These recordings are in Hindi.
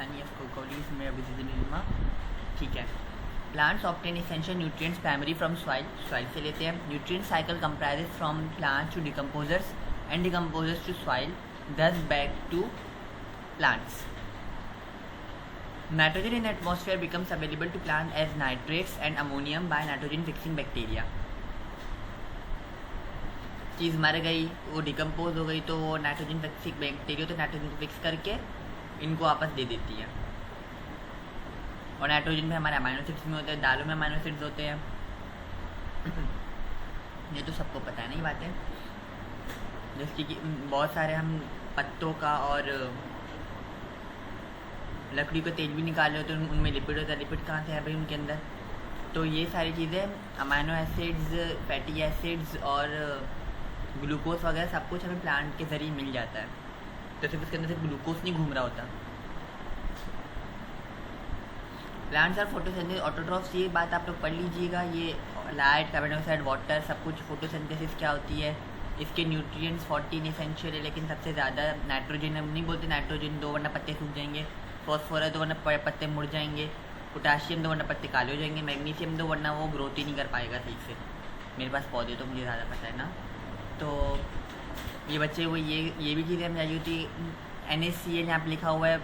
पाकिस्तानी कोकोलीज में अभिजिमा। ठीक है। Plants obtain essential nutrients primary from soil से लेते हैं। Nutrient cycle comprises from plants to decomposers and decomposers to soil, thus back to plants. Nitrogen in the atmosphere becomes available to plant as nitrates and ammonium by nitrogen fixing bacteria. चीज़ मर गई, वो डिकम्पोज हो गई, तो वो नाइट्रोजन फिक्सिंग बैक्टीरिया तो नाइट्रोजन को फिक्स करके इनको वापस दे देती है। और नाइट्रोजन में हमारे अमाइनो एसिड्स में होते हैं, दालों में अमाइनो एसिड्स होते हैं। ये तो सबको पता है नहीं बातें। जैसे कि बहुत सारे हम पत्तों का और लकड़ी का तेल भी निकाले होते हैं, उनमें लिपिड होता है। लिपिड कहाँ से है भाई उनके अंदर? तो ये सारी चीज़ें अमाइनो एसिड्स, फैटी एसिड्स और ग्लूकोज वगैरह सब कुछ हमें प्लांट के ज़रिए मिल जाता है। तो सिर्फ उसके अंदर सिर्फ ग्लूकोज नहीं घूम रहा होता। प्लांट्स और फोटोसिंथेसिस ऑटोट्रॉफ्स, ये बात आप लोग पढ़ लीजिएगा। ये लाइट, कार्बन डाइऑक्साइड, वाटर सब कुछ फोटोसिंथेसिस क्या होती है। इसके न्यूट्रिएंट्स 14 एसेंशियल है, लेकिन सबसे ज़्यादा नाइट्रोजन। हम नहीं बोलते नाइट्रोजन दो वरना पत्ते सूख जाएंगे, फॉस्फोरस दो वरना पत्ते मुड़ जाएंगे, पोटाशियम दो वरना पत्ते काले हो जाएंगे, मैग्नीशियम दो वरना वो ग्रोथ ही नहीं कर पाएगा ठीक से। मेरे पास पौधे तो मुझे ज़्यादा पता है ना। तो ये बच्चे वो ये भी चीज़ें हमें चाहिए होती। NaCl यहाँ पर लिखा हुआ है,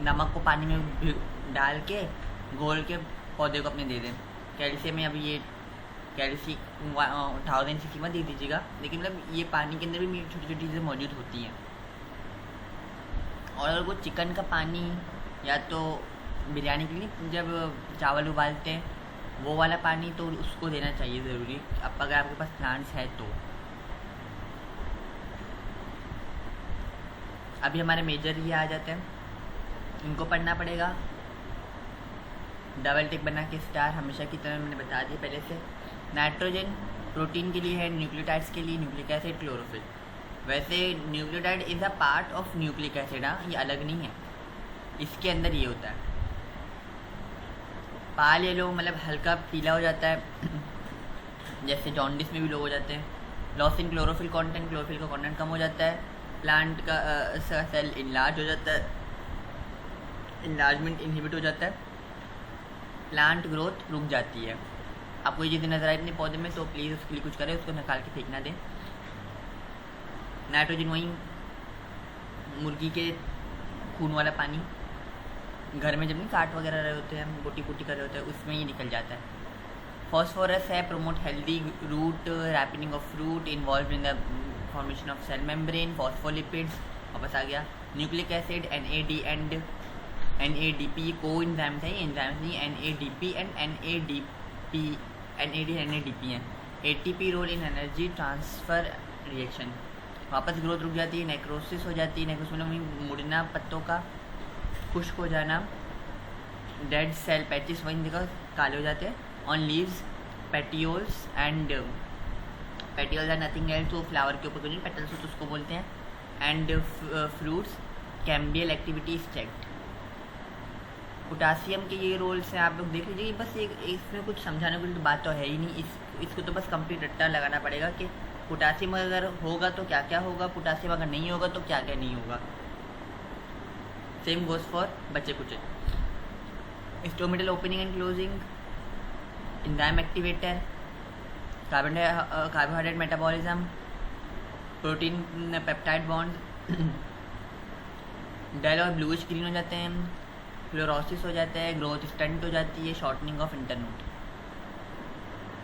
नमक को पानी में डाल के घोल के पौधे को अपने दे दें। कैल्शियम में अभी ये कैल्शियम 1000 cc में दे दीजिएगा, लेकिन मतलब ये पानी के अंदर भी छोटी छोटी चीज़ें मौजूद होती हैं। और अगर वो चिकन का पानी या तो बिरयानी के लिए जब चावल उबालते हैं वो वाला पानी, तो उसको देना चाहिए ज़रूरी, अब अगर आपके पास प्लांट्स है तो। अभी हमारे मेजर ये आ जाते हैं, इनको पढ़ना पड़ेगा। डबल टिक बना के स्टार हमेशा की तरह मैंने बता दिया पहले से। नाइट्रोजन प्रोटीन के लिए है, न्यूक्लियोटाइड्स के लिए न्यूक्लिक एसिड, क्लोरोफिल। वैसे nucleotide is a part of nucleic acid, हाँ, ये अलग नहीं है, इसके अंदर ये होता है। पाल येलो मतलब हल्का पीला हो जाता है, जैसे जॉन्डिस में भी लोग हो जाते हैं। Loss in chlorophyll content, chlorophyll का कंटेंट कम हो जाता है। प्लांट का सेल इनलार्ज हो जाता है, इनलार्जमेंट इनहिबिट हो जाता है, प्लांट ग्रोथ रुक जाती है। आपको ये चीज़ें नजर आई अपने पौधे में तो प्लीज़ उसके लिए कुछ करें, उसको निकाल के फेंक ना दें। नाइट्रोजन वही मुर्गी के खून वाला पानी, घर में जब नहीं काट वगैरह रहे होते हैं, हम बोटी पोटी कर रहे होते हैं, उसमें ये निकल जाता है। फॉस्फोरस है, promote healthy root ripening of fruit, involve in the formation of cell membrane. Phospholipids वापस आ गया। Nucleic acid NAD and NADP को एंजाइम्स है, एंजाइम्स नहीं, NADP एंड NAD NADP हैं। ATP role in energy transfer reaction. वापस ग्रोथ रुक जाती है, नेक्रोसिस हो जाती है। नेक्रोसिस मतलब मुड़ना, पत्तों का खुश्क हो जाना। डेड सेल पैचेस वहीं जगह काले हो जाते हैं। On leaves petioles and petioles are nothing else, तो फ्लावर के ऊपर कुछ नहीं, पेटल्स तो उसको बोलते हैं। And fruits cambial activity is checked. Potassium के ये रोल्स हैं, आप लोग देख लीजिए। बस एक इसमें कुछ समझाने के लिए तो बात तो है ही नहीं, इसको तो बस कंप्लीट रट्टा लगाना पड़ेगा कि पोटासियम अगर होगा तो क्या क्या होगा, पोटासियम अगर नहीं होगा तो क्या क्या नहीं होगा। सेम गोज फॉर बच्चे कुछ। Stomatal opening and closing, enzyme activator, carbohydrate metabolism, protein peptide bond dull और ब्लूइश ग्रीन हो जाते हैं। फ्लोरोसिस हो जाता है, ग्रोथ स्टंट हो जाती है, shortening of internode.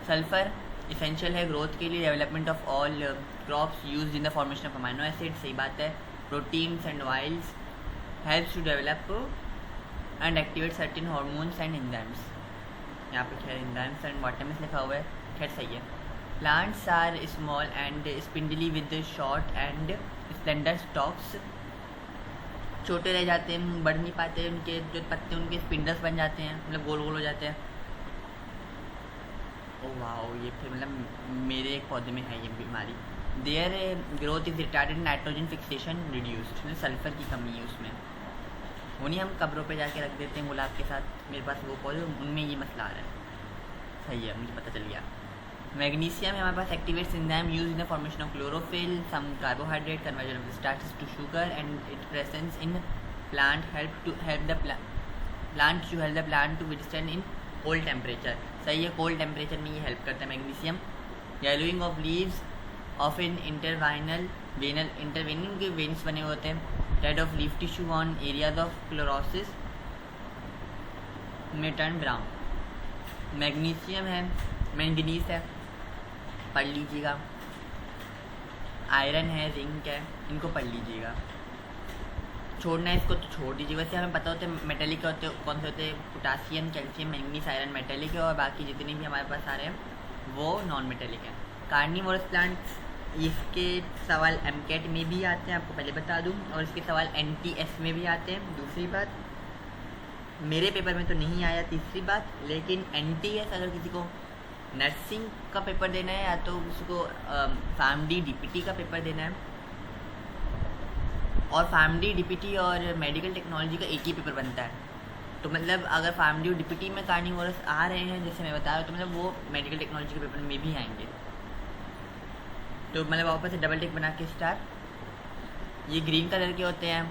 Sulphur essential है ग्रोथ के लिए, development of all crops used in the formation of amino acid, सही बात है। Proteins and oils helps to develop and activate certain hormones and enzymes. यहाँ पे खैर एंजाइम्स एंड वाटमिन्स लिखा हुआ है, खैर सही है। Plants are small and spindly with short and slender stalks. छोटे रह जाते हैं, बढ़ नहीं पाते, उनके जो पत्ते उनके स्पिंडल्स बन जाते हैं, मतलब गोल गोल हो जाते हैं। ओह वाह, ये फिर मतलब मेरे एक पौधे में है ये बीमारी। Their growth is retarded, nitrogen fixation reduced, मतलब सल्फर की कमी है उसमें। वो नहीं हम कब्रों पे जाके रख देते हैं गुलाब के साथ, मेरे पास वो पौधे उनमें ये मसला आ रहा है। सही है, मुझे पता चल गया। मैग्नीशियम हमारे पास activates enzyme used in the formation of chlorophyll, some carbohydrate, conversion of starches to sugar and it presence in plant help the plant to withstand in cold temperature. सही है, cold temperature में ये help करता है magnesium. yellowing of leaves often intervenal के veins बने होते हैं. red of leaf tissue on areas of chlorosis में turn brown. मैग्नीशियम है, मैंगनीज है, पढ़ लीजिएगा. आयरन है, जिंक है, इनको पढ़ लीजिएगा. छोड़ना है इसको तो छोड़ दीजिए. वैसे हमें पता होते हैं मेटेलिक होते कौन से होते हैं, potassium, calcium, manganese, iron metallic है, और बाकी जितने भी हमारे पास आ रहे हैं वो नॉन मेटेलिक है. कार्निवोरस प्लांट्स, इसके सवाल एमकेट में भी आते हैं, आपको पहले बता दूं, और इसके सवाल एनटीएस में भी आते हैं. दूसरी बात, मेरे पेपर में तो नहीं आया. तीसरी बात, लेकिन एनटीएस अगर किसी को नर्सिंग का पेपर देना है या तो उसको फार्मडी डीपीटी का पेपर देना है, और फार्मडी डीपीटी और मेडिकल टेक्नोलॉजी का एक ही पेपर बनता है. तो मतलब अगर फार्मडी और डीपीटी में कार्निवोरस आ रहे हैं जैसे मैं बता रहा हूँ, तो मतलब वो मेडिकल टेक्नोलॉजी के पेपर में भी आएंगे. तो मतलब वापस से डबल टिक बना के स्टार. ये ग्रीन कलर के होते हैं,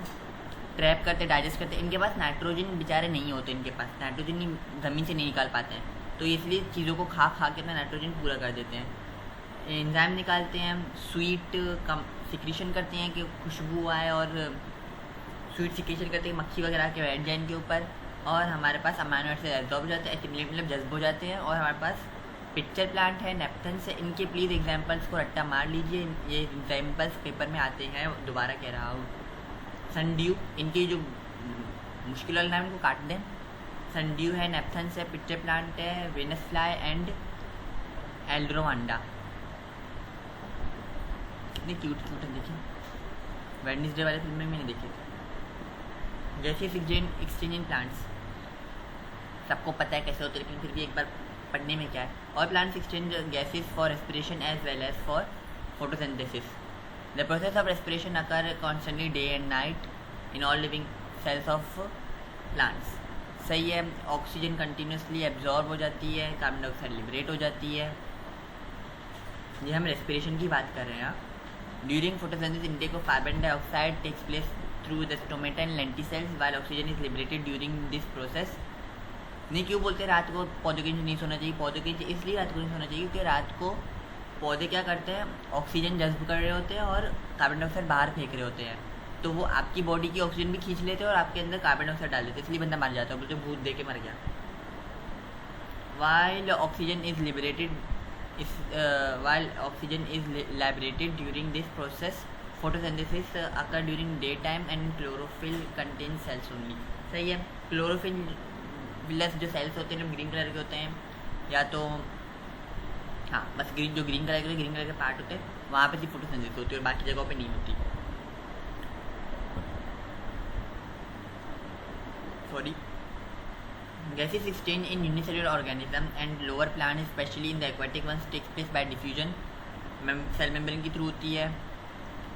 ट्रैप करते, डाइजेस्ट करते. इनके पास नाइट्रोजन बेचारे नहीं होते, इनके पास नाइट्रोजन ज़मीन से नहीं निकाल पाते हैं, तो इसलिए चीज़ों को खा के अपना नाइट्रोजन पूरा कर देते हैं. एंजाइम निकालते हैं, स्वीट कम सिक्रीशन करते हैं कि खुशबू आए, और स्वीट सिक्रीशन करते हैं मक्खी वगैरह के बैठ जाए इनके ऊपर, और हमारे पास अमाइनो एसिड एब्जॉर्ब हो जाते हैं, मतलब जज्ब हो जाते हैं. और हमारे पास पिक्चर प्लांट है, नेपथन से. इनके प्लीज़ एग्जाम्पल्स को रट्टा मार लीजिए, ये एग्जाम्पल्स पेपर में आते हैं, दोबारा कह रहा हूँ. सनड्यू, इनकी जो मुश्किल वाला नाम इनको काट दें. सनड्यू है, नेपथन से, पिक्चर प्लांट है, वेनस फ्लाई एंड एल्ड्रोवांडा. कितने क्यूट है देखिए. वेडनेसडे वाले फिल्म में मैंने देखे थे. गैसेस एक्सचेंज इन प्लांट्स सबको पता है कैसे होते हैं, लेकिन फिर भी एक बार पढ़ने में क्या है. और plants exchange gases for respiration as well as for photosynthesis. The process of respiration occur constantly day and night in all living cells of plants. सही है. ऑक्सीजन कंटिन्यूसली एब्जॉर्ब हो जाती है, कार्बन डाइऑक्साइड लिबरेट हो जाती है. ये हम रेस्पिरेशन की बात कर रहे हैं. During photosynthesis intake of carbon dioxide takes place through the stomata and lenticels while oxygen is liberated during this process. नहीं क्यों बोलते हैं रात को पौधों के नीचे नहीं सोना चाहिए? पौधों के नीचे इसलिए रात को नहीं सोना चाहिए क्योंकि रात को पौधे क्या करते हैं, ऑक्सीजन जज्ब कर रहे होते हैं और कार्बन डाइऑक्साइड बाहर फेंक रहे होते हैं. तो वो आपकी बॉडी की ऑक्सीजन भी खींच लेते हैं और आपके अंदर कार्बन डाइऑक्साइड डाल देते हैं, इसलिए बंदा मर जाता है. बोलते भूत दे के मर गया. while oxygen is liberated during this process, photosynthesis occur during daytime and chlorophyll contains cells only. सही है. क्लोरोफिल जो सेल्स होते हैं ग्रीन कलर के होते हैं, या तो हाँ बस ग्रीन कलर के पार्ट होते हैं, वहाँ पे सिर्फ फोटोसिंथेसिस होती है और बाकी जगहों पे नहीं होती. Sorry. Gases exchange in unicellular organism and lower plant, especially in the aquatic ones, takes place by diffusion. Cell membrane के थ्रू होती है,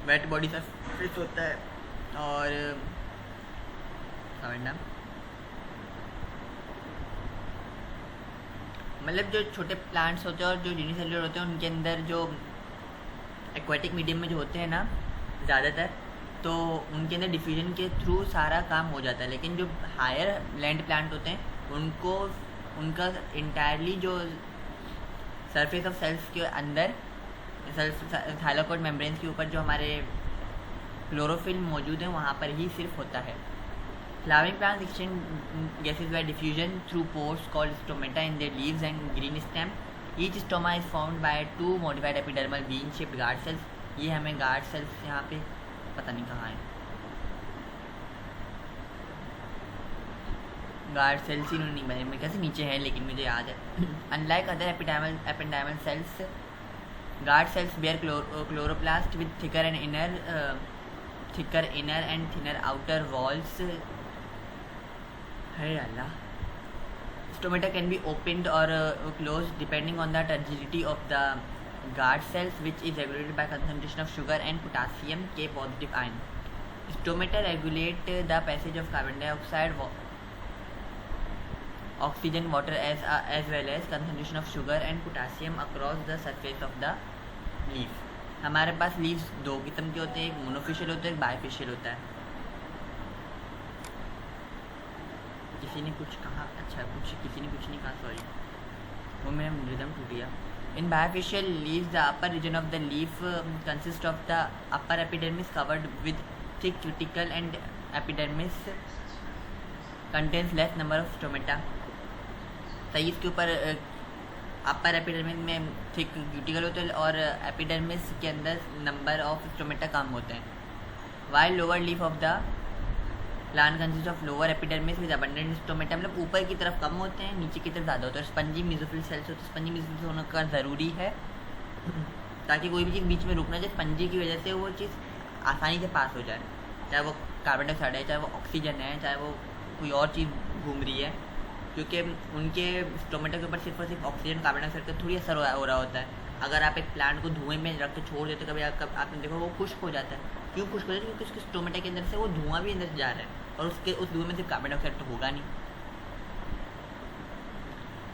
वेट बॉडी सरफेस होता है, और मतलब जो छोटे प्लांट्स होते हैं और जो यूनिसेल्युलर होते हैं उनके अंदर जो एक्वाटिक मीडियम में जो होते हैं ना ज़्यादातर, तो उनके अंदर डिफ्यूजन के थ्रू सारा काम हो जाता है. लेकिन जो हायर लैंड प्लांट होते हैं उनका इंटायरली जो सरफेस ऑफ सेल्स के अंदर थाइलाकोइड मेम्ब्रेन्स के ऊपर जो हमारे क्लोरोफिल मौजूद है वहाँ पर ही सिर्फ होता है. Flowering plants exchange gases bye diffusion through pores called stomata in their leaves and green stem. Each stoma is found by 2 modified epidermal bean shaped guard cells. ये हमें गार्ड सेल्स यहाँ पे पता नहीं कहाँ है. गार्ड सेल्स ही नहीं बने, मेरे कैसे नीचे है लेकिन मुझे याद है. Unlike other epidermal cells, guard cells bear chloroplast with thicker inner and thinner outer walls. है अल्लाह. Stomata can be opened or closed depending on the turgidity of the guard cells, which is regulated by concentration of sugar and potassium K positive ion. Stomata regulate the passage of carbon dioxide, oxygen, water as well as concentration of sugar and potassium across the surface of the leaf. हमारे पास लीव्स 2 किस्म के होते हैं, एक मोनोफिशियल होता है, एक बाइफिशियल होता है. किसी ने कुछ कहा, अच्छा किसी ने कुछ नहीं कहा, सॉरी, वो मेरा रिदम टूट गया। In bifacial leaves the upper region of the leaf consist of the upper epidermis covered with thick cuticle and epidermis contains less number of stomata. सही, इसके ऊपर अपर एपिडर्मिस में थिक क्यूटिकल होते हैं और एपिडर्मिस के अंदर नंबर ऑफ स्टोमेटा कम होते हैं। While lower leaf of the plant consist of lower epidermis with abundant stomata, मतलब ऊपर की तरफ कम होते हैं, नीचे की तरफ ज़्यादा होते हैं। स्पंजी मेसोफिल सेल्स होते हैं, स्पंजी मेसोफिल होने का ज़रूरी है ताकि कोई भी चीज़ बीच में रुक ना जाए, स्पंजी की वजह से वो चीज़ आसानी से पास हो जाए, चाहे वो कार्बन डाइऑक्साइड है, चाहे वो ऑक्सीजन है, चाहे वो कोई और चीज़ घूम रही है, क्योंकि उनके स्टोमेटा के ऊपर सिर्फ और सिर्फ ऑक्सीजन कार्बन डाइऑक्साइड का थोड़ी असर हो रहा होता है। अगर आप एक प्लांट को धुएं में रख के छोड़ देते कभी आपने देखो वो खुश्क हो जाता है। क्यों खुश्क हो जाता है? क्योंकि उसके स्टोमेटा के अंदर से वो धुआं भी अंदर जा रहा है और उस धुएं में सिर्फ कार्बन डाइऑक्साइड तो होगा नहीं,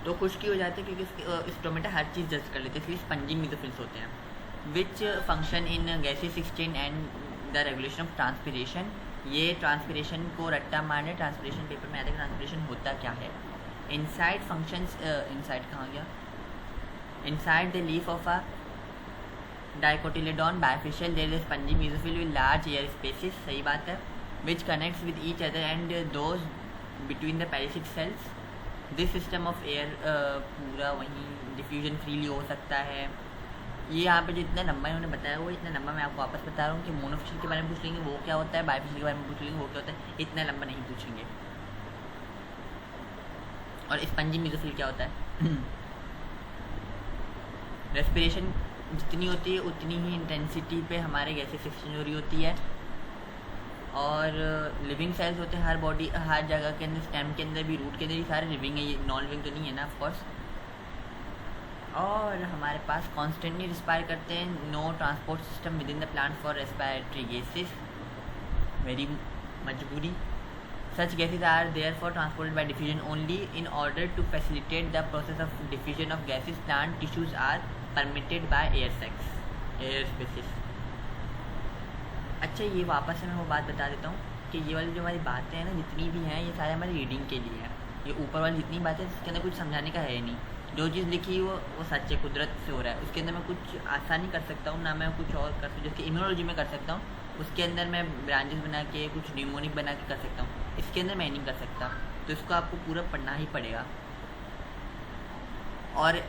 तो खुश्की हो जाती है क्योंकि स्टोमेटा हर चीज़ जस्ट कर लेते हैं, इसलिए स्पंजी मेसोफिल्स होते हैं। Which function in gaseous exchange and the regulation of transpiration. ये ट्रांसपिरेशन को रट्टा मारने, ट्रांसपिरेशन पेपर में आते ट्रांसपिरेशन होता क्या है। इनसाइड फंक्शंस, इनसाइड कहाँ गया, inside the leaf of a dicotyledon bifacial there is spongy mesophyll with large air spaces, सही बात है, which connects with each other and those between the parasitic cells. This system of air पूरा वहीं डिफ्यूजन फ्रीली हो सकता है। ये यहाँ पे जो इतना लंबा इन्होंने बताया वो इतना लंबा मैं आपको वापस बता रहा हूँ कि मोनोफिशियल के बारे में पूछ लेंगे वो क्या होता है, बायोफिशियल के बारे में पूछ लेंगे वो क्या होता है, इतना लंबा नहीं पूछेंगे। और स्पंजी मेसोफिल क्या होता है। रेस्पिरेशन जितनी होती है उतनी ही इंटेंसिटी पे हमारे गैसेस एक्सचेंज हो रही होती है, और लिविंग सेल्स होते हैं हर जगह के अंदर, स्टेम के अंदर भी, रूट के अंदर भी, सारे लिविंग है, ये नॉन लिविंग तो नहीं है ना ऑफकोर्स। और हमारे पास कॉन्स्टेंटली रिस्पायर करते हैं, no transport system with in the plant for respiratory gases, very मजबूरी। Such gases are there for transported by diffusion only in order to facilitate the process of diffusion of gases plant tissues are permitted by air spaces. अच्छा, ये वापस से मैं वो बात बता देता हूँ कि ये वाली जो हमारी बातें हैं ना जितनी भी हैं ये सारे हमारी रीडिंग के लिए हैं। ये ऊपर वाली जितनी बातें इसके अंदर कुछ समझाने का है ही नहीं, जो चीज़ लिखी वो सच्चे कुदरत से हो रहा है, उसके अंदर मैं कुछ आसानी कर सकता हूँ ना, मैं कुछ और कर सकता हूँ जैसे इम्यूनोलॉजी में कर सकता हूँ, उसके अंदर मैं ब्रांचेस बना के कुछ न्यूमोनिक बना के कर सकता हूँ, इसके अंदर मैं नहीं कर सकता, तो इसको आपको पूरा पढ़ना ही पड़ेगा। और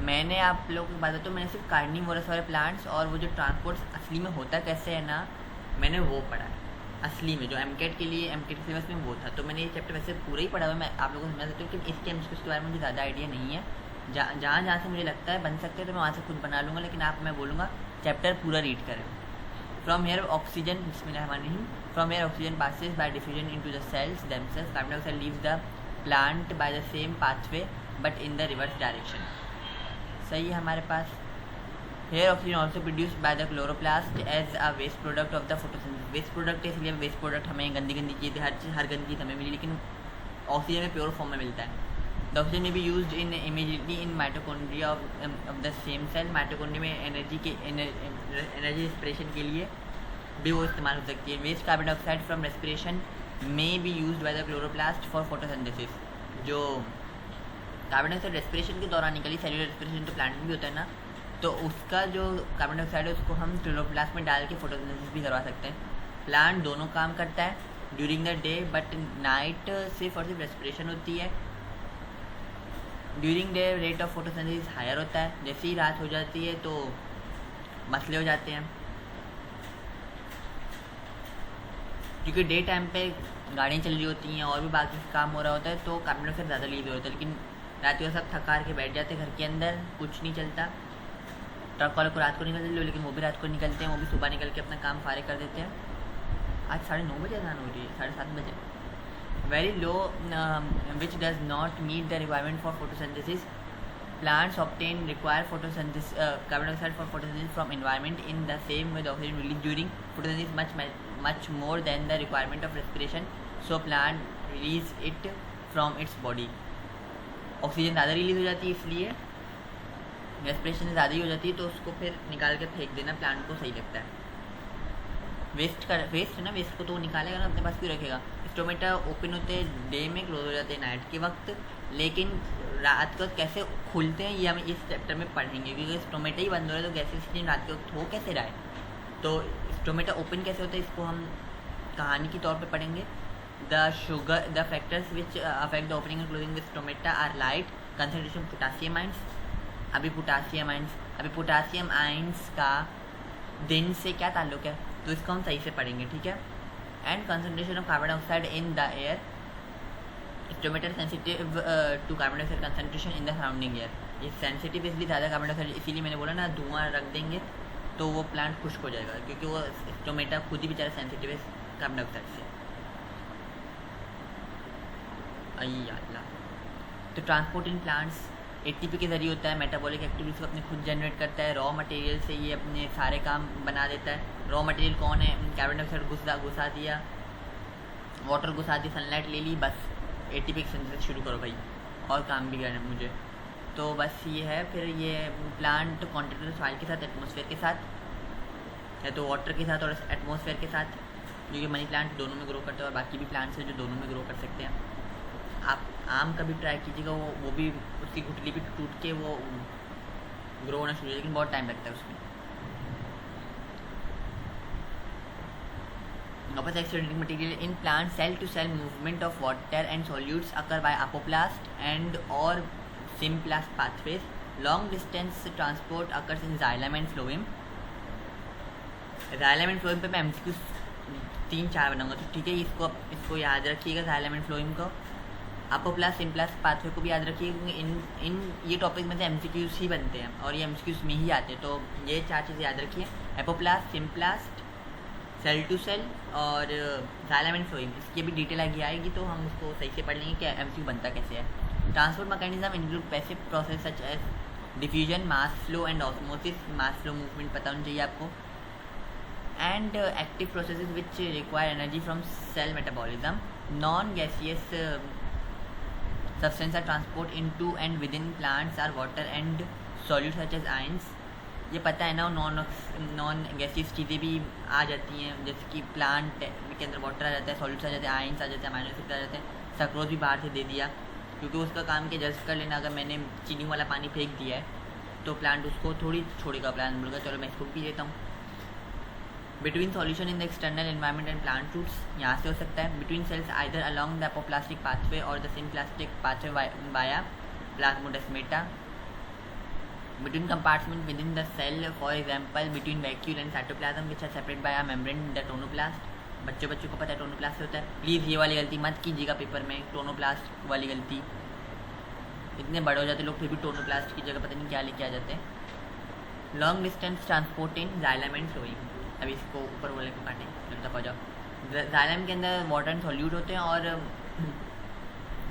मैंने आप लोगों को बता तो मैंने सिर्फ कार्निवोरस वाले प्लांट्स और वो जो ट्रांसपोर्ट असली में होता कैसे है ना, मैंने वो पढ़ा है असली में, जो एमकेट के लिए एमकेट सिलेबस में वो था, तो मैंने ये चैप्टर वैसे पूरा ही पढ़ा हुआ, मैं आप लोगों को समझा सकती हूँ, लेकिन इसके एमसीक्यूज़ के बारे में मुझे ज़्यादा आइडिया नहीं है। जहाँ से मुझे लगता है बन सकते हैं तो मैं वहाँ से खुद बना लूँगा, लेकिन मैं बोलूँगा चैप्टर पूरा रीड करें। फ्रॉम हेयर ऑक्सीजन, बिस्मिल्लाहिर्रहमानिर्रहीम, from here oxygen passes by diffusion into the cells themselves, carbon dioxide leaves the plant by the same pathway but in the reverse direction. सही है हमारे पास। Here oxygen also produced by the chloroplast as a waste product of the photosynthesis. Waste product है इसलिए वेस्ट प्रोडक्ट हमें गंदी चीज़ हर गंदी चीज़ हमें मिली, लेकिन ऑक्सीजन में प्योर फॉर्म में मिलता है। द ऑक्सीजन में भी used in immediately in mitochondria of the same cell. Mitochondria में एनर्जी रेस्पिरेशन के लिए भी वो इस्तेमाल हो सकती है। Waste carbon dioxide from respiration में भी used by the chloroplast for photosynthesis. जो कार्बन डाइऑक्साइड रेस्पिरेशन के दौरान निकली, सेल्यूलर रेस्पिरेशन तो प्लांट में भी होता है ना, तो उसका जो कार्बन डाइऑक्साइड है उसको हम क्लोरोप्लास्ट में डाल के फोटोसिंथेसिस भी करवा सकते हैं। प्लांट दोनों काम करता है during the day, but night सिर्फ और सिर्फ रेस्पिरेशन होती है। During day rate of photosynthesis higher होता है, जैसे ही रात हो जाती है तो मसले हो जाते हैं, क्योंकि डे टाइम पे गाड़ियाँ चल रही होती हैं और भी बाकी काम हो रहा होता है, तो कार्बन डाइऑक्साइड ज़्यादा लीव होता है। लेकिन रात को सब थका के बैठ जाते हैं घर के अंदर, कुछ नहीं चलता। ट्रक वाले को रात को निकल जाते, लेकिन वो भी रात को निकलते हैं, वो भी सुबह निकल के अपना काम फारिग कर देते हैं। आज 9:30 बजे अज़ान हो रही है, 7:30 बजे। Very low which does not meet the requirement for photosynthesis. Plants obtain require photosynthesis carbon dioxide for photosynthesis from environment in the same way the oxygen release during photosynthesis much more than the requirement of respiration, so plant release it from its body। Oxygen ज़्यादा रिलीज हो जाती है इसलिए रेस्पिरेशन ज़्यादा ही हो जाती है, तो उसको फिर निकाल के फेंक देना प्लांट को सही लगता है। वेस्ट है ना, वेस्ट को तो वो निकालेगा ना, अपने पास क्यों रखेगा, स्टोमेटा ओपन होते हैं डे में, क्लोज हो जाते हैं नाइट के वक्त, लेकिन रात को कैसे खुलते हैं ये हम इस चैप्टर में पढ़ेंगे, क्योंकि स्टोमेटा ही बंद हो रहा है तो गैसेस स्ट्रीम रात के वक्त हो कैसे रहा है। तो स्टोमेटा ओपन कैसे होता है इसको हम कहानी के तौर पे पढ़ेंगे। The factors which affect the opening and closing the stomata are light, concentration potassium ions. अभी पोटासियम आइंस का दिन से क्या ताल्लुक है तो इसको हम सही से पढ़ेंगे, ठीक है। And concentration of carbon dioxide in the air, stomata sensitive to carbon dioxide concentration in the surrounding air. ये सेंसिटिव इसलिए ज़्यादा कार्बन डाइऑक्साइड, इसीलिए मैंने बोला ना धुआं रख देंगे तो वो प्लांट खुश्क हो जाएगा, क्योंकि वो स्टोमेटा खुद ही बेचारा सेंसिटिव है कार्बन डाइऑक्साइड से। अल्लाह। तो ट्रांसपोर्ट इन प्लांट्स एटीपी के जरिए होता है, मेटाबॉलिक एक्टिविटीज को अपने खुद जनरेट करता है, रॉ मटेरियल से ये अपने सारे काम बना देता है। रॉ मटेरियल कौन है, कार्बन डाइऑक्साइड घुसा दिया, वाटर घुसा दी, सनलाइट ले ली, बस एटीपी सिंथेसिस शुरू करो भाई, और काम भी करना है मुझे। तो बस ये है। फिर ये प्लांट कॉन्टेक्ट सॉइल के साथ, एटमॉस्फेयर के साथ, या तो वाटर के साथ और एटमॉस्फेयर के साथ, जो कि मनी प्लांट दोनों में ग्रो करते हैं और बाकी भी प्लांट्स हैं जो दोनों में ग्रो कर सकते हैं। आप आम का भी ट्राई कीजिएगा, वो भी उसकी गुठली भी टूट के वो ग्रो होना शुरू, लेकिन बहुत टाइम लगता है उसमें। Opposite material in plant cell to cell movement of water and solutes occur by apoplast and or symplast pathways. Long distance transport occurs in xylem and phloem. xylem and phloem पे मैं MCQ 3-4 बनाऊंगा, तो ठीक है, इसको याद रखिएगा xylem and phloem को। अपोप्लास्ट सिम्प्लास्ट पाथवे को भी याद रखिए, क्योंकि इन ये टॉपिक में से MCQs ही बनते हैं और ये MCQs में ही आते हैं, तो ये 4 चीज़ें याद रखिए। Apoplast, symplast, cell to cell और xylem and phloem, इसकी भी डिटेल आगे आएगी तो हम उसको सही से पढ़ लेंगे कि MCQ बनता कैसे है। Transport mechanism include passive process such as diffusion, mass flow and osmosis. Mass flow movement पता होना चाहिए आपको। And active processes which require energy from cell metabolism. Non gaseous substance are transport into and within plants are water and solutes such as ions। ये पता है ना, नॉन गैसियस चीज़ें भी आ जाती हैं, जैसे कि प्लांट के अंदर वाटर आ जाता है, सॉल्यूट्स आ जाते हैं, आयंस आ जाते हैं, अमाइनो एसिड्स आ जाते हैं। सक्रोज भी बाहर से दे दिया, क्योंकि उसका काम क्या जस्ट कर लेना। अगर मैंने चीनी वाला पानी फेंक दिया है तो प्लांट उसको थोड़ी छोड़ेगा, प्लांट बोलेगा चलो मैं इसको पी लेता हूँ। Between solution in the external environment and plant roots, यहाँ से हो सकता है। Between cells either along the apoplastic pathway और the symplastic pathway via plasmodesmata. Between compartment with in the cell, for example between vacuole and cytoplasm which are separate by a membrane the tonoplast. बच्चों को पता है टोनोप्लास्ट से होता है। प्लीज़ ये वाली गलती मत कीजिएगा पेपर में, टोनोप्लास्ट वाली गलती। इतने बड़े हो जाते लोग फिर भी टोनोप्लास्ट की जगह पता नहीं क्या लेके आ जाते हैं। Long distance transport in xylem and phloem। अभी इसको ऊपर वाले को काटें, जब तक हो जाओ। xylem के अंदर वाटर एंड सॉल्यूट होते हैं और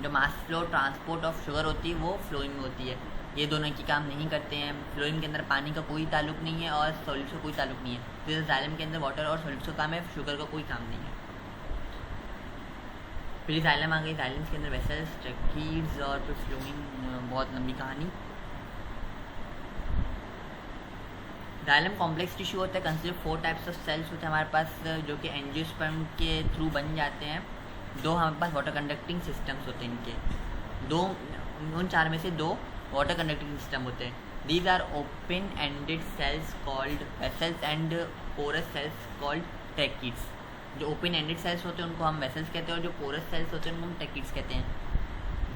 जो mass flow transport of sugar होती है वो फ्लोइम में होती है। ये दोनों एक ही काम नहीं करते हैं। फ्लोइम के अंदर पानी का कोई ताल्लुक नहीं है और सॉल्यूट्स का कोई ताल्लुक नहीं है। जैसे xylem के अंदर वाटर और सॉल्यूट्स का काम है, शुगर का कोई काम नहीं है। फिर xylem आ गई, xylems के अंदर वेसल्स, ट्रैकीड्स और फिर फ्लोइम, बहुत लंबी कहानी। xylem कॉम्प्लेक्स टिश्यू होता है, कंसिडर 4 टाइप्स ऑफ सेल्स होते हैं हमारे पास, जो कि एंजियोस्पर्म के थ्रू बन जाते हैं। 2 हमारे पास वाटर कंडक्टिंग सिस्टम्स होते हैं इनके, उन 4 में से 2 वाटर कंडक्टिंग सिस्टम होते हैं। These are open ended cells called vessels and porous cells called tracheids. जो ओपन एंडेड सेल्स होते हैं उनको हम वेसल्स कहते हैं और जो पोरस सेल्स होते हैं उनको हम ट्रैकीड्स कहते हैं।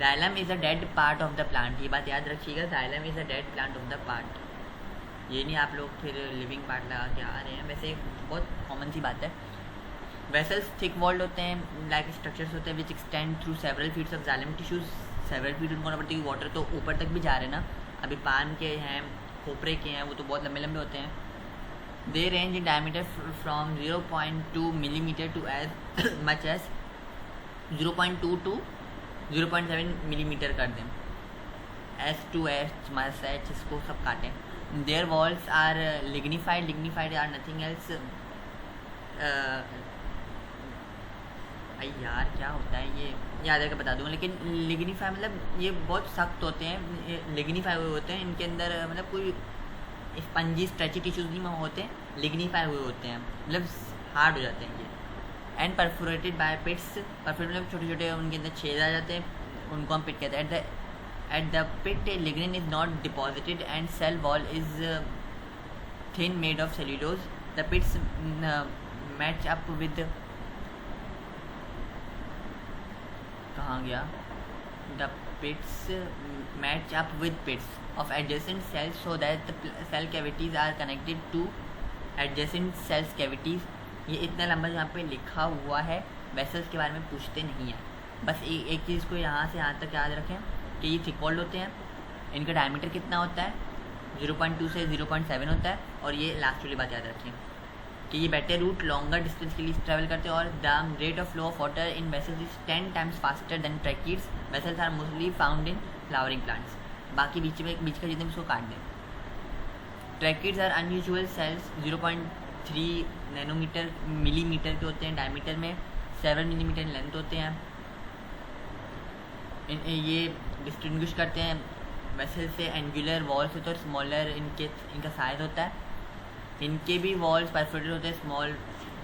xylem is a dead part of the plant, ये बात याद रखिएगा, xylem is a dead plant of the part. ये नहीं आप लोग फिर लिविंग पार्ट लगा के आ रहे हैं, वैसे बहुत कॉमन सी बात है। वेसल्स थिक वॉल्ड होते हैं, लाइक स्ट्रक्चर्स होते हैं which extend through several feets of xylem tissues. Several feet उनको होना पड़ती है, वाटर तो ऊपर तक भी जा रहे हैं ना, अभी पान के हैं, खोपरे के हैं, वो तो बहुत लंबे लंबे होते हैं। They range in diameter from 0.2 millimetre to as much as 0.2 to 0.7 millimetre कर दें। S2H मस H इसको सब काटें। Their walls are lignified are nothing else। यार क्या होता है ये याद है, बता दूँगा, लेकिन लिग्निफाई मतलब ये बहुत सख्त होते हैं, लिग्निफाई हुए होते हैं, इनके अंदर मतलब कोई स्पंजी स्ट्रेची टिश्यूज नहीं होते, लिग्निफाई हुए होते हैं, मतलब हार्ड हो जाते हैं ये। And perforated by pits. Perforated मतलब छोटे छोटे उनके अंदर छेद आ जाते हैं, उनको हम पिट कहते हैं। At the pit lignin is not deposited and cell wall is thin made of cellulose. The pits match up with, कहाँ गया, the pits match up with pits of adjacent cells so that the cell cavities are connected to adjacent cells cavities। ये इतना लंबा यहाँ पे लिखा हुआ है, वेसल्स के बारे में पूछते नहीं है। बस एक चीज़ को यहाँ से यहाँ तक याद रखें कि ये थिक वॉल्ड होते हैं, इनका डायमीटर कितना होता है, 0.2 से 0.7 होता है। और ये लास्ट वाली बात याद रखें कि ये बेटर रूट लॉन्गर डिस्टेंस के लिए ट्रैवल करते हैं। और the rate of flow of water in vessels is 10 times faster than tracheids. Vessels are mostly found in flowering plants. बाकी बीच का जितने उसको काट दें। Tracheids are unusual cells 0.3 nanometre millimetre के होते हैं डायमीटर में, 7 मिलीमीटर लेंथ होते हैं। ये डिस्टिंग्विश करते हैं वेसल से। एंगुलर वॉल्स होते हैं, स्मॉलर इनका साइज होता है। इनके भी वॉल्स परफोरेटेड होते हैं, स्मॉल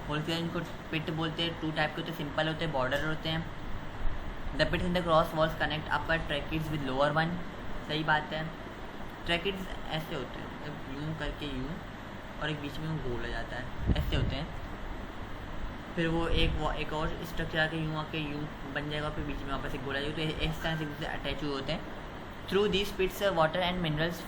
होल्स के, इनको पिट बोलते हैं। 2 टाइप के होते हैं, सिंपल होते हैं, बॉर्डर होते हैं। The pits in the cross walls connect upper tracheids with lower one. सही बात है। ट्रैकिड्स ऐसे होते हैं, यूँ करके यूँ, और एक बीच में गोल हो जाता है, ऐसे होते हैं। फिर वो एक और स्ट्रक्चर आके यूँ बन जाएगा, फिर बीच में वापस एक गोल आ जाएगा। तो इस तरह से अटैच हुए होते हैं। Through this pits water and minerals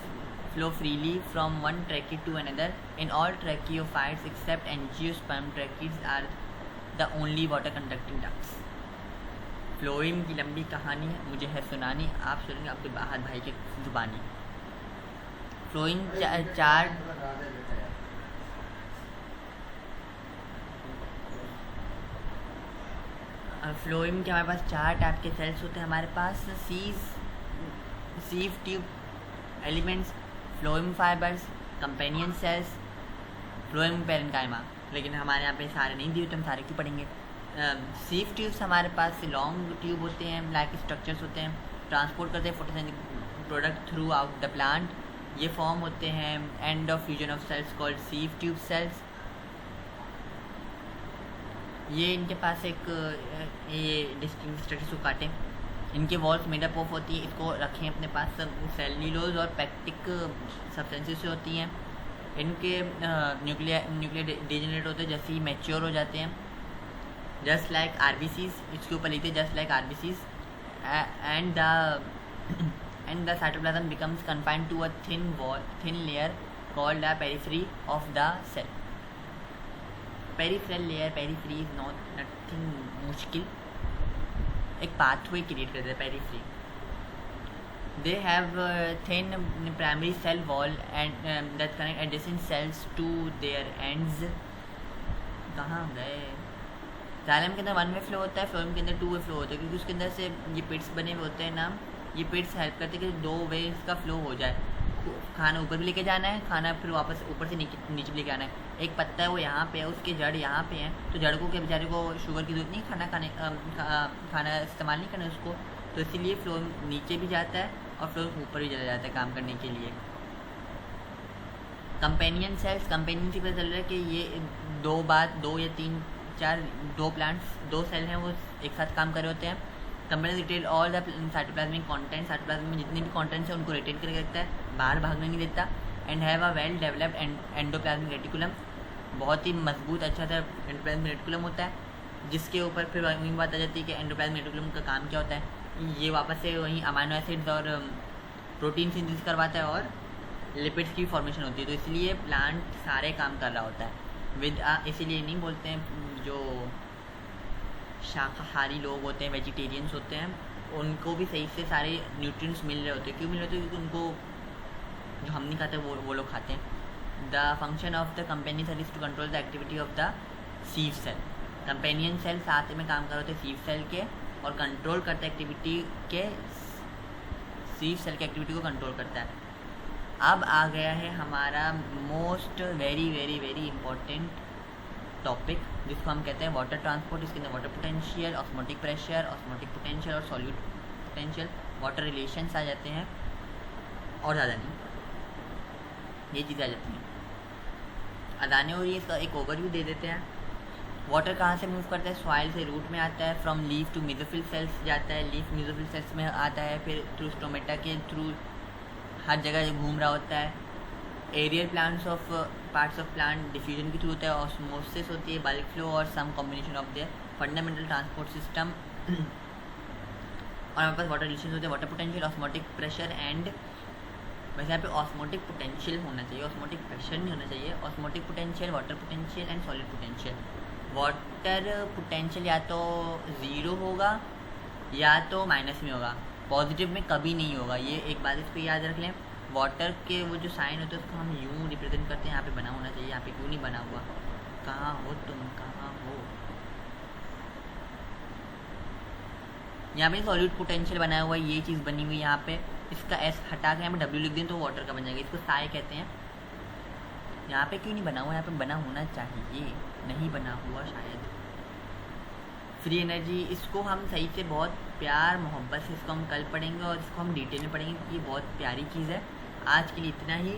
flow freely from one trachea to another. In all tracheophytes except angiosperm, tracheae are the only water conducting ducts. Phloem की लंबी कहानी मुझे है सुनानी, आप सुनेंगे आपके बाहर भाई की जुबानी। फ्लोएम चार फ्लोएम के हमारे पास 4 टाइप के सेल्स होते हैं हमारे पास। Sieve tube elements, phloem fibres, companion cells, phloem parenchyma. लेकिन हमारे यहाँ पे सारे नहीं दिए तो हम सारे क्यों पढ़ेंगे। सीव ट्यूब्स हमारे पास लॉन्ग ट्यूब होते हैं, लाइक स्ट्रक्चर्स होते हैं, ट्रांसपोर्ट करते हैं photosynthetic product through out the plant. ये फॉर्म होते हैं end of fusion of cells called sieve tube cells. ये इनके पास एक ये डिस्टिंक्ट स्ट्रक्चर्स को काटें। इनके वॉल्स मेडअप ऑफ होती है, इसको रखें अपने पास, सब सेल्यूलोज और पैक्टिक सब्सटेंसेस से होती हैं। इनके न्यूक्लियर डिजेनरेट होते हैं जैसे ही मैच्योर हो जाते हैं, जस्ट लाइक आरबीसीज। इसके ऊपर लिखते हैं just like RBCs. And the cytoplasm becomes confined to a thin layer called the periphery of the cell. Peripheral layer, periphery is not nothing मुश्किल, एक पाथवे क्रिएट करते हैं periphery. They have thin primary cell wall and that connect adjacent cells to their ends. कहाँ गए। जाइलम के अंदर 1 वे फ्लो होता है, फ्लोएम के अंदर 2 वे फ्लो होता है, क्योंकि उसके अंदर से ये पिट्स बने हुए होते हैं ना। ये पिट्स हेल्प करते हैं कि 2 वेज का फ्लो हो जाए। खाना ऊपर भी लेके जाना है, खाना फिर वापस ऊपर से नीचे भी लेके आना है। एक पत्ता है वो यहाँ पे है, उसके जड़ यहाँ पे हैं, तो जड़ को क्या बेचारे को शुगर की जरूरत नहीं, खाना इस्तेमाल नहीं करना उसको, तो इसीलिए फ्लो नीचे भी जाता है और फ्लो ऊपर भी चला जाता है काम करने के लिए। कंपेनियन सेल्स, कंपेनियन से पता चल रहा है कि ये 2 या 3 4 2 प्लांट्स 2 सेल हैं वो एक साथ काम कर रहे होते हैं। Companion retain all the cytoplasmic content, cytoplasm में जितने भी कंटेंट्स हैं उनको रिटेन करके रखता है, बाहर भागने नहीं देता। And have a well developed endoplasmic reticulum, बहुत ही मजबूत अच्छा सा एंडोप्लाज्मिक रेटिकुलम होता है, जिसके ऊपर फिर वही बात आ जाती है कि एंडोप्लाज्मिक रेटिकुलम का काम क्या होता है। ये वापस से वही अमाइनो एसिड्स और प्रोटीन सिंथेसिस करवाता है और लिपिड्स की फॉर्मेशन होती है। तो इसलिए प्लांट सारे काम कर रहा होता है इसीलिए नहीं बोलते हैं जो शाकाहारी लोग होते हैं, वेजिटेरियंस होते हैं, उनको भी सही से सारे न्यूट्रिएंट्स मिल रहे होते हैं। क्यों मिल रहे होते हैं? क्योंकि उनको जो हम नहीं खाते वो लोग खाते हैं। The function of the companion cell is to control the activity of the sieve cell. Companion cell साथ में काम कर रहे होते हैं सीव सेल के और कंट्रोल करता है एक्टिविटी के, सीव सेल की एक्टिविटी को कंट्रोल करता है। अब आ गया है हमारा most very very very important topic, जिसको हम कहते हैं वाटर ट्रांसपोर्ट। इसके अंदर water potential, osmotic pressure, osmotic potential और सॉल्यूट पोटेंशियल, वाटर रिलेशंस आ जाते हैं और ज़्यादा नहीं, ये चीज़ें आ जाती हैं। अदाने और ये इसका एक ओवरव्यू दे देते हैं वाटर कहाँ से मूव करता है? सॉइल से रूट में आता है, from leaf to mesophyll cells जाता है, लीफ मेसोफिल सेल्स में आता है, फिर थ्रू स्टोमेटा के थ्रू हर जगह घूम रहा होता है। Aerial plants of parts of plant diffusion के थ्रू होता है, ऑस्मोसिस होती है, बल्क फ्लो और some combination of their fundamental transport system. और हमारे पास वाटर रिलेशन होते हैं, water potential, osmotic pressure and, वैसे यहाँ पे ऑस्मोटिक पोटेंशियल होना चाहिए, ऑस्मोटिक प्रेशर नहीं होना चाहिए। Osmotic potential, water potential and solid potential. Water potential या तो ज़ीरो होगा या तो माइनस में होगा, पॉजिटिव में कभी नहीं होगा। ये एक बात इस पर याद रख लें। वाटर के वो जो साइन होते हैं उसको हम यूँ रिप्रेजेंट करते हैं, यहाँ पे बना होना चाहिए, यहाँ पे क्यों नहीं बना हुआ? कहाँ हो तुम, कहाँ हो? यहाँ पे सॉलिड पोटेंशियल बनाया हुआ है, ये चीज़ बनी हुई है यहाँ पे। इसका एस हटा के यहाँ पे डब्ल्यू लिख दें तो वाटर का बन जाएगा, इसको साई कहते हैं। यहाँ पे क्यों नहीं बना हुआ? यहाँ पे बना होना चाहिए, नहीं बना हुआ शायद। फ्री एनर्जी, इसको हम सही से बहुत प्यार मोहब्बत से इसको हम कल पढ़ेंगे और इसको हम डिटेल में पढ़ेंगे क्योंकि ये बहुत प्यारी चीज़ है। आज के लिए इतना ही।